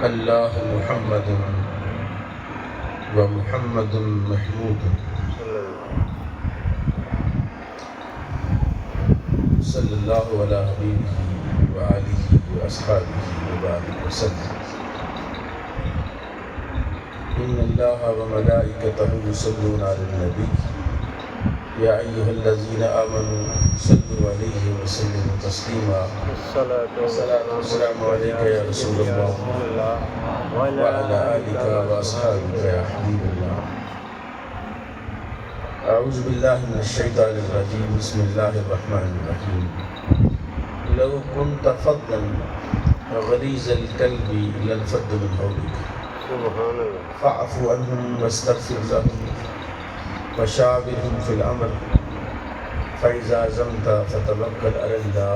اللہ محمد و محمد محمود صلی اللہ علیہ حبیبہ و آلہ و اصحابہ وبارک وسلم۔ ان اللہ و ملائکتہ یصلون علی النبی یا ایھا الذین آمنوا صلوا علیہ وسلموا تسلیما۔ الصلاۃ والسلام علیک یا رسول اللہ وعلی آلک و اصحابک یا حبیب اللہ۔ اعوذ باللہ من الشیطان الرجیم، بسم اللہ الرحمن الرحیم۔ لو کنت فظا غلیظ القلب لانفضوا من حولک فاعف عنهم واستغفر لهم وشاورهم في الامر فاذا عزمت فتوکل علی اللہ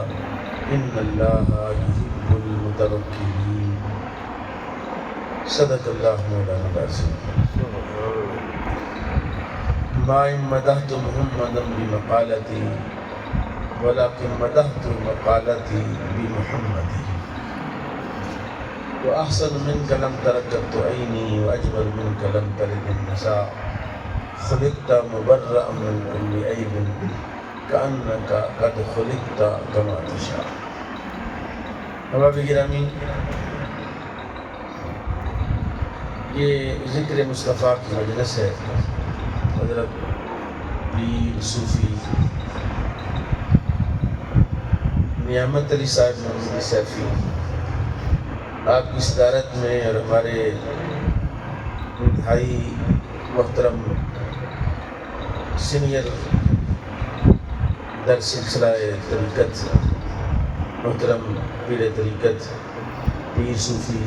ان اللہ یحب المتوکلین۔ صدق اللہ مولانا العظیم۔ ما مدحت محمدا بمقالتی ولكن مدحت مقالتی بمحمد۔ وأحسن منك لم تركت عيني وأجمل منك لم تلد النساء خلقت مبرأ من كل عيب كأنك قد خلقت كما تشاء۔ احباب گرامی، یہ ذکر مصطفیٰ کی مجلس ہے۔ حضرت پیر صوفی نعمت علی صاحب محمد سیفی آپ کی صدارت میں اور ہمارے انتہائی محترم سینئر در سلسلہ طریقت محترم پیر طریقت پیر صوفی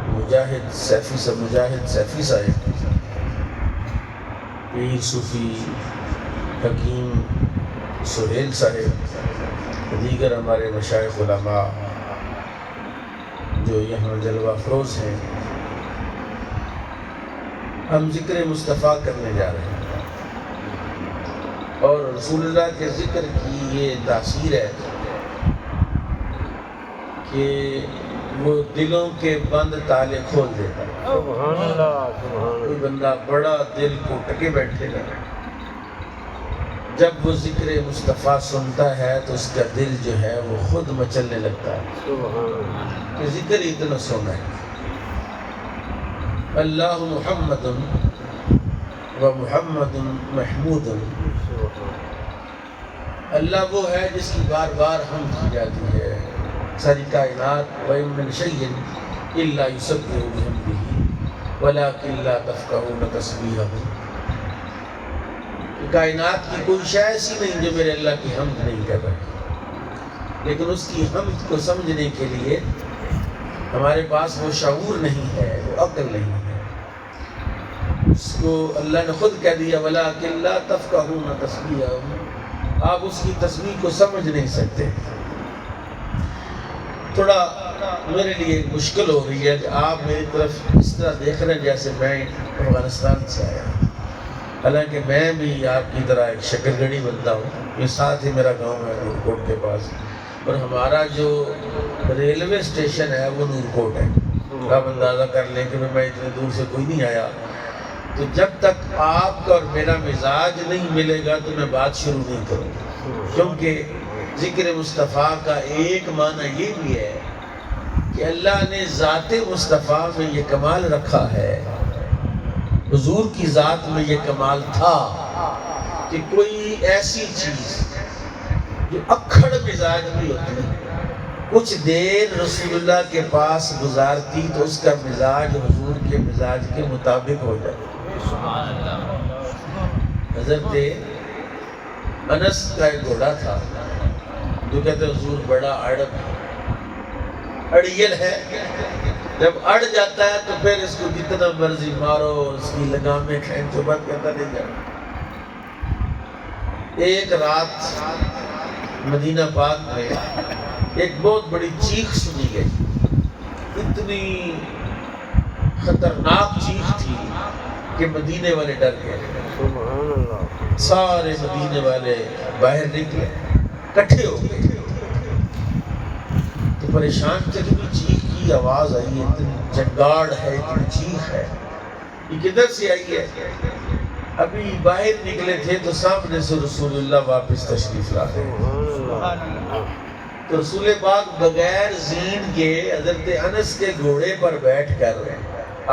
مجاہد سیفی صاحب، پیر صوفی حکیم سہیل صاحب، دیگر ہمارے مشائخ علماء جو یہاں جلوہ افروز ہیں، ہم ذکر مصطفیٰ کرنے جا رہے ہیں اور رسول اللہ کے ذکر کی یہ تاثیر ہے کہ وہ دلوں کے بند تالے کھول دیتا ہے۔ سبحان اللہ، سبحان اللہ۔ کوئی بندہ بڑا دل کو ٹکے بیٹھے گا، جب وہ ذکر مصطفیٰ سنتا ہے تو اس کا دل جو ہے وہ خود مچلنے لگتا ہے سبحان اللہ۔ کہ ذکر اتنا سونا ہے۔ اللہ محمد و محمد محمود۔ اللہ وہ ہے جس کی بار بار حمد کی جاتی ہے۔ ساری کائنات وَإِن مِّن شَيْءٍ إِلَّا يُسَبِّحُ بِحَمْدِهِ وَلَٰكِن لَّا تَفْقَهُونَ تَسْبِيحَهُ۔ کائنات کی کوئی شے ایسی نہیں جو میرے اللہ کی حمد نہیں کر رہی، لیکن اس کی حمد کو سمجھنے کے لیے ہمارے پاس وہ شعور نہیں ہے، وہ عقل نہیں ہے۔ اس کو اللہ نے خود کہہ دیا وَلَٰكِن لَّا تَفْقَهُونَ تَسْبِيحَهُ، آپ اس کی تسبیح کو سمجھ نہیں سکتے۔ تھوڑا میرے لیے مشکل ہو رہی ہے کہ آپ میری طرف اس طرح دیکھ رہے ہیں جیسے میں افغانستان سے آیا ہوں، حالانکہ میں بھی آپ کی طرح ایک شکر گڑھی بنتا ہوں۔ یہ ساتھ ہی میرا گاؤں ہے نورکوٹ کے پاس، اور ہمارا جو ریلوے اسٹیشن ہے وہ نورکوٹ ہے۔ آپ اندازہ کر لیں کہ میں اتنے دور سے کوئی نہیں آیا، تو جب تک آپ کا اور میرا مزاج نہیں ملے گا تو میں بات شروع نہیں کروں گا، کیونکہ ذکر مصطفیٰ کا ایک معنی یہ بھی ہے کہ اللہ نے ذات مصطفیٰ میں یہ کمال رکھا ہے، حضور کی ذات میں یہ کمال تھا کہ کوئی ایسی چیز جو اکھڑ مزاج بھی ہوتی ہے، کچھ دیر رسول اللہ کے پاس گزارتی تو اس کا مزاج حضور کے مزاج کے مطابق ہو جاتا۔ حضرت انس کا ایک گھوڑا تھا جو کہتے حضور بڑا اڑیل ہے، جب اڑ جاتا ہے تو پھر اس کو جتنا مرضی مارو، اس کی لگامیں کھینچو، بند کرتا نہیں جاتا۔ ایک رات مدینہ پاک میں ایک بہت بڑی چیخ سنی گئی، اتنی خطرناک چیخ تھی کہ مدینے والے ڈر گئے۔ سبحان اللہ۔ سارے مدینے والے باہر نکلے، کٹھے ہو گئے، تو پریشان تھے، اتنی چیخ کی آواز آئی ہے، اتنی چنگاڑ ہے، اتنی چیخ ہے، یہ کدھر سے آئی ہے؟ ابھی باہر نکلے تھے تو سامنے سے رسول اللہ واپس تشریف لا گئے۔ سبحان اللہ تو رسول پاک بغیر زین کے حضرت انس کے گھوڑے پر بیٹھ کر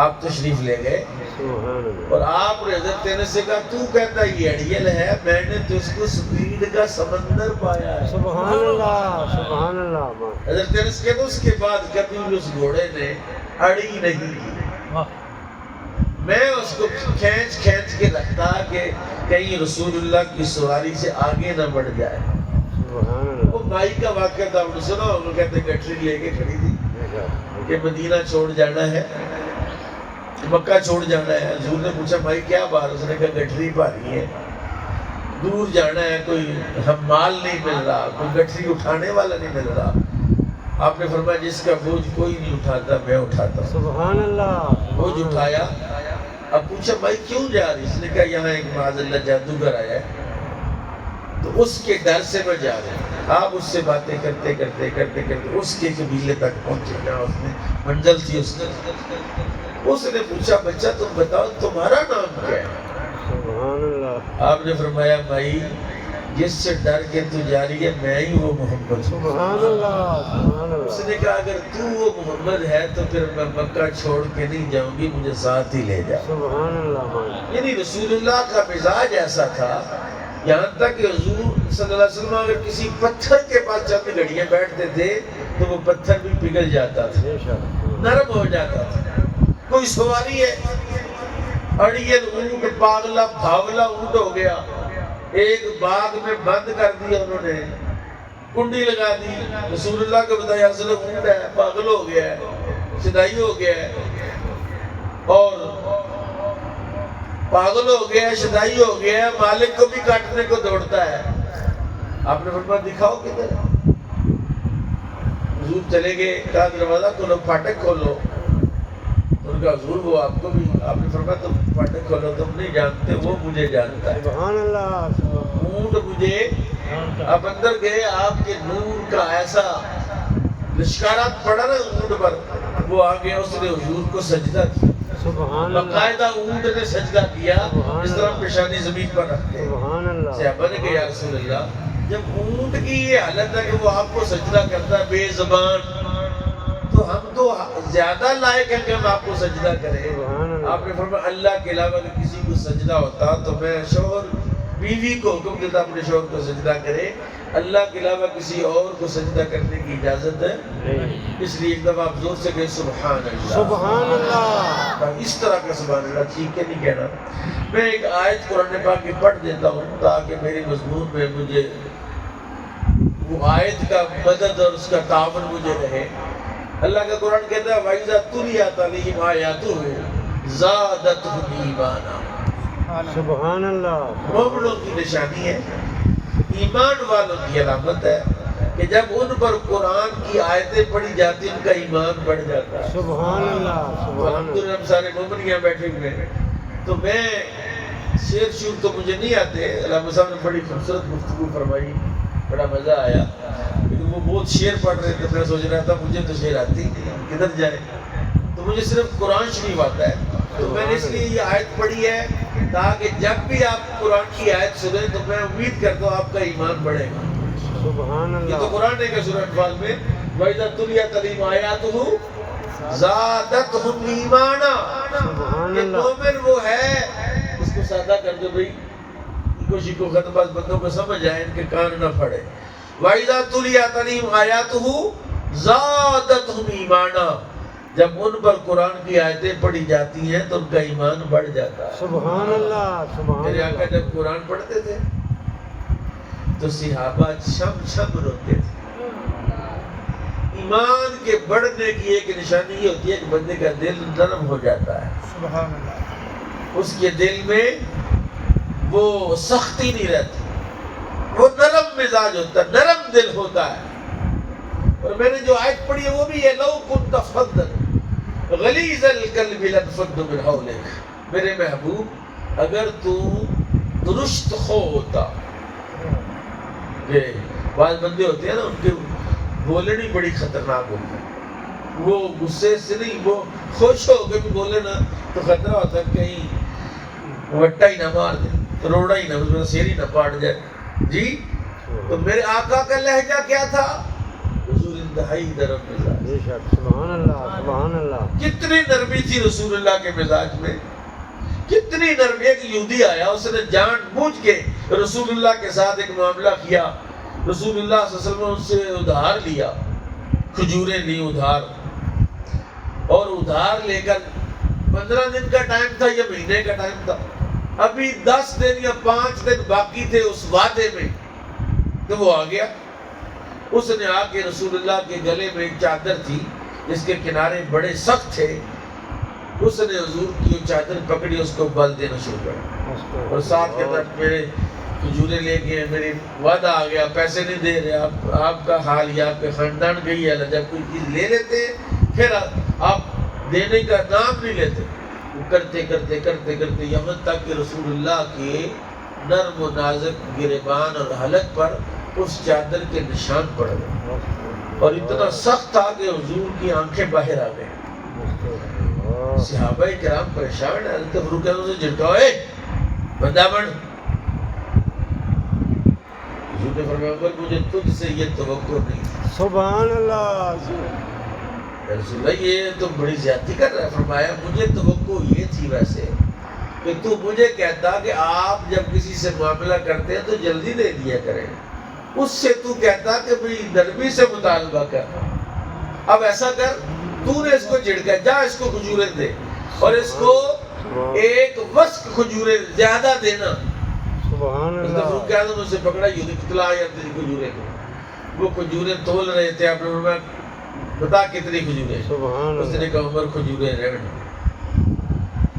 آپ تشریف لے گئے، سبحان اللہ اور آپ نے حضرت انس سے کہا تو کہتا یہ اڑیل ہے، میں نے تو اس کو سپیڈ کا سمندر پایا ہے۔ سبحان اللہ سبحان اللہ حضرت انس کہتے اس کے بعد کبھی بھی اس گھوڑے نے اڑی نہیں کی، میں اس کو کھینچ کھینچ کے رکھتا کہ کہیں رسول اللہ کی سواری سے آگے نہ بڑھ جائے۔ سبحان اللہ وہ بھائی کا واقعہ تھا، انہوں نے سنا، انہوں کہتے گٹری لے کے کھڑی تھی کہ مدینہ چھوڑ جانا ہے، مکہ چھوڑ جانا ہے۔ حضور نے پوچھا بھائی کیا بات؟ اس نے کہا گٹری بھاری ہے، دور جانا ہے، کوئی حمال نہیں مل رہا، کوئی گٹری اٹھانے والا نہیں مل رہا۔ آپ نے فرمایا جس کا بوجھ کوئی نہیں اٹھاتا میں اٹھاتا ہوں۔ سبحان اللہ بوجھ اٹھایا۔ اب پوچھا بھائی کیوں جا رہی؟ اس نے کہا یہاں ایک معاذ اللہ جادوگر آیا ہے تو اس کے ڈر سے میں جا رہا ہوں۔ آپ اس سے باتیں کرتے کرتے کرتے کرتے اس کے قبیلے تک پہنچے، جہاں اس نے منزل تھی اس نے پوچھا بچہ تم بتاؤ تمہارا نام کیا ہے؟ سبحان اللہ آپ نے فرمایا بھائی جس سے ڈر کے تو جا رہی ہے میں ہی وہ محمد ہوں۔ سبحان اللہ سبحان اس اللہ نے کہا اگر تو وہ محمد ہے تو پھر میں مکہ چھوڑ کے نہیں جاؤں گی، مجھے ساتھ ہی لے جا۔ سبحان اللہ یعنی رسول اللہ کا مزاج ایسا تھا، یہاں تک کہ حضور صلی اللہ علیہ وسلم اگر کسی پتھر کے پاس چند گھڑیاں بیٹھتے تھے تو وہ پتھر بھی پگھل جاتا تھا، بے شک نرم ہو جاتا تھا۔ کوئی سواری ہے، اڑیل اونٹ پاگلا بھاولا اونٹ ہو گیا، ایک باغ میں بند کر دیا انہوں نے، کنڈی لگا دی، رسول اللہ کو بتایا اصل اونٹ ہے، پاگل ہو گیا ہے، شدائی ہو گیا ہے، اور پاگل ہو گیا ہے، شدائی ہو گیا ہے، مالک کو بھی کاٹنے کو دوڑتا ہے۔ آپ نے فرمایا دکھاؤ کدھر ہے؟ حضور چلے گئے، کہا دروازہ کھولو، پھاٹک کھولو۔ ان کا حضور وہ آپ کو بھی، آپ نے فرمایا تم پھاٹک کھولو، تم نہیں جانتے وہ مجھے جانتا ہے۔ سبحان اللہ اونٹ مجھے، اب اندر گئے، آپ کے نور کا ایسا لشکارات پڑا نا اونٹ پر، وہ آگے اس نے حضور کو سجدہ کیا، سبحان اللہ باقاعدہ اونٹ نے سجدہ کیا، اس طرح پیشانی زمین پر رکھتے۔ سبحان اللہ صحابہ نے کہا یا رسول اللہ جب اونٹ کی یہ حالت ہے کہ وہ آپ کو سجدہ کرتا ہے بے زبان، تو ہم تو زیادہ لائق ہیں کہ ہم آپ کو سجدہ کریں۔ سبحان اللہ آپ نے فرمایا اللہ کے علاوہ اگر کسی کو سجدہ ہوتا تو میں شوہر بیوی کو حکم دیتا اپنے شوہر کو سجدہ کرے، اللہ کے علاوہ کسی اور کو سجدہ کرنے کی اجازت ہے نہیں۔ اس لیے ایک دفعہ آپ زور سے کہیں سبحان اللہ، سبحان اللہ اس طرح کا سبحان اللہ ٹھیک ہے نہیں کہنا۔ میں ایک آیت قرآن پاک کی پڑھ دیتا ہوں تاکہ میرے مضمون میں مجھے وہ آیت کا مدد اور اس کا تعاون مجھے رہے۔ اللہ کا قرآن کہتا ہے وَإِذَا تُلِيَتْ عَلَيْهِمْ آيَاتُهُ زَادَتْهُمْ ایمانا۔ سبحان اللہ مومنوں کی نشانی ہے، ایمان والوں کی علامت ہے کہ جب ان پر قرآن کی آیتیں پڑھی جاتی ان کا ایمان بڑھ جاتا ہے۔ سبحان اللہ سبحان الحمدللہ ہم سارے مومن یہاں بیٹھے ہوئے ہیں، تو میں شعر شور تو مجھے نہیں آتے، علامہ صاحب نے بڑی خوبصورت گفتگو فرمائی، بڑا مزہ آیا، لیکن وہ بہت شعر پڑھ رہے تھے، میں سوچ رہا تھا مجھے تو شعر آتی نہیں، کدھر جائے، تو مجھے صرف قرآن شریف آتا ہے، تو میں نے اس لیے یہ آیت پڑھی ہے تاکہ جب بھی آپ قرآن کی آیت سنیں تو میں امید کرتا ہوں آپ کا ایمان بڑھے گا۔ سبحان یہ تو اللہ قرآن ہے کہ سورہ انفال میں وَإِذَا تُلِيَتْ عَلَيْهِمْ آيَاتُهُ زَادَتْهُمْ ایمانا۔ سبحان یہ اللہ مومن وہ ہے، اس کو سادہ کر دو بھئی، کوشش کو ختم باز بندوں کو سمجھ آئے، ان کے کان نہ پھڑے۔ وَإِذَا تُلِيَتْ عَلَيْهِمْ آيَاتُهُ زَادَتْهُمْ ایمانا، جب ان پر قرآن کی آیتیں پڑھی جاتی ہیں تو ان کا ایمان بڑھ جاتا ہے۔ سبحان اللہ سبحان میرے آقا اللہ جب قرآن پڑھتے تھے تو صحابہ چھم چھم روتے تھے۔ ایمان کے بڑھنے کی ایک نشانی یہ ہوتی ہے کہ بندے کا دل نرم ہو جاتا ہے، سبحان اللہ اس کے دل میں وہ سختی نہیں رہتی، وہ نرم مزاج ہوتا ہے، نرم دل ہوتا ہے۔ اور میں نے جو آیت پڑھی ہے وہ بھی ہے لو کنت فظا غلیظ القلب لانفضوا من حولک، میرے محبوب اگر تو درست خو ہوتا، کہ بعض بندے ہوتے ہیں نا ان کے بولنی بڑی خطرناک ہوتی ہے. وہ غصے سے نہیں، وہ خوش ہو کے بھی بولے نا تو خطرہ ہوتا ہے کہیں وٹا ہی نہ مار دے، روڑا ہی نہ، سیر ہی نہ پاٹ جائے. جی تو میرے آقا کا لہجہ کیا تھا؟ حضور انتہائی نرم مزاج. بے شک. سبحان اللہ سبحان اللہ. کتنی نرمی تھی رسول اللہ کے مزاج میں، کتنی نرمی. ایک یہودی آیا، اس نے جان بوجھ کے رسول اللہ کے ساتھ ایک معاملہ کیا. رسول اللہ صلی اللہ علیہ وسلم نے اس سے ادھار لیا، کھجوریں لی ادھار، اور ادھار لے کر 15 دن کا ٹائم تھا یا مہینے کا ٹائم تھا، ابھی 10 دن یا 5 دن باقی تھے اس وعدے میں، تو وہ آ گیا. اس نے آ کے رسول اللہ کے گلے میں ایک چادر تھی جس کے کنارے بڑے سخت تھے، اس نے حضور کی وہ چادر پکڑی، اس کو بل دینا شروع کیا، اور ساتھ کے طرف میرے کھجورے لے کے میری وعدہ آ گیا، پیسے نہیں دے رہے آپ کا حال یا آپ کے خاندان گئی ہے، جب کوئی چیز لے لیتے پھر آپ دینے کا نام نہیں لیتے. وہ کرتے کرتے کرتے کرتے یہاں تک کہ رسول اللہ کے نرم و نازک گریبان اور حلق پر اس چادر کے نشان پڑ گئے، اور اتنا سخت تھا کہ حضور کی آنکھیں باہر آ گئی. صحابہ کرام پریشان ہیں. حضرت فاروق اعظم سے جھٹکائے بندہ بن. حضور نے فرمایا عمر مجھے تجھ سے یہ توقع نہیں. سبحان اللہ. یا رسول اللہ یہ تو بڑی زیادتی کر رہا ہے. فرمایا مجھے توقع یہ تھی ویسے کہ تو مجھے کہتا کہ آپ جب کسی سے معاملہ کرتے ہیں تو جلدی دے دیا کریں، اس سے تو کہتا کہ بھئی نرمی سے مطالبہ کر. اب ایسا کر، تو نے اس کو جھڑکا، جا اس کو کھجوریں دے، اور اس کو ایک وسق کھجوریں زیادہ دینا. سبحان حضرت اللہ. فاروق اعظم نے اسے پکڑا، یہ کتلا یا تیری کھجوریں کو. وہ کھجوریں تول رہے تھے. آپ نے فرمایا بتا کتنی کھجوریں؟ سبحان اس نے اللہ. کہا عمر کھجوریں رہنے.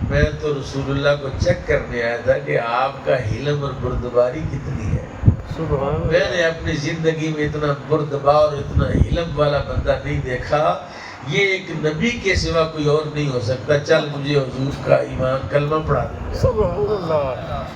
میں تو رسول اللہ کو چیک کرنے آیا تھا کہ آپ کا حلم اور بردباری کتنی ہے. سبحان میں اللہ. نے اپنی زندگی میں اتنا بردبار اور اتنا حلم والا بندہ نہیں دیکھا. یہ ایک نبی کے سوا کوئی اور نہیں ہو سکتا. چل مجھے حضور کا ایمان کلمہ پڑھا دے. سبحان اللہ.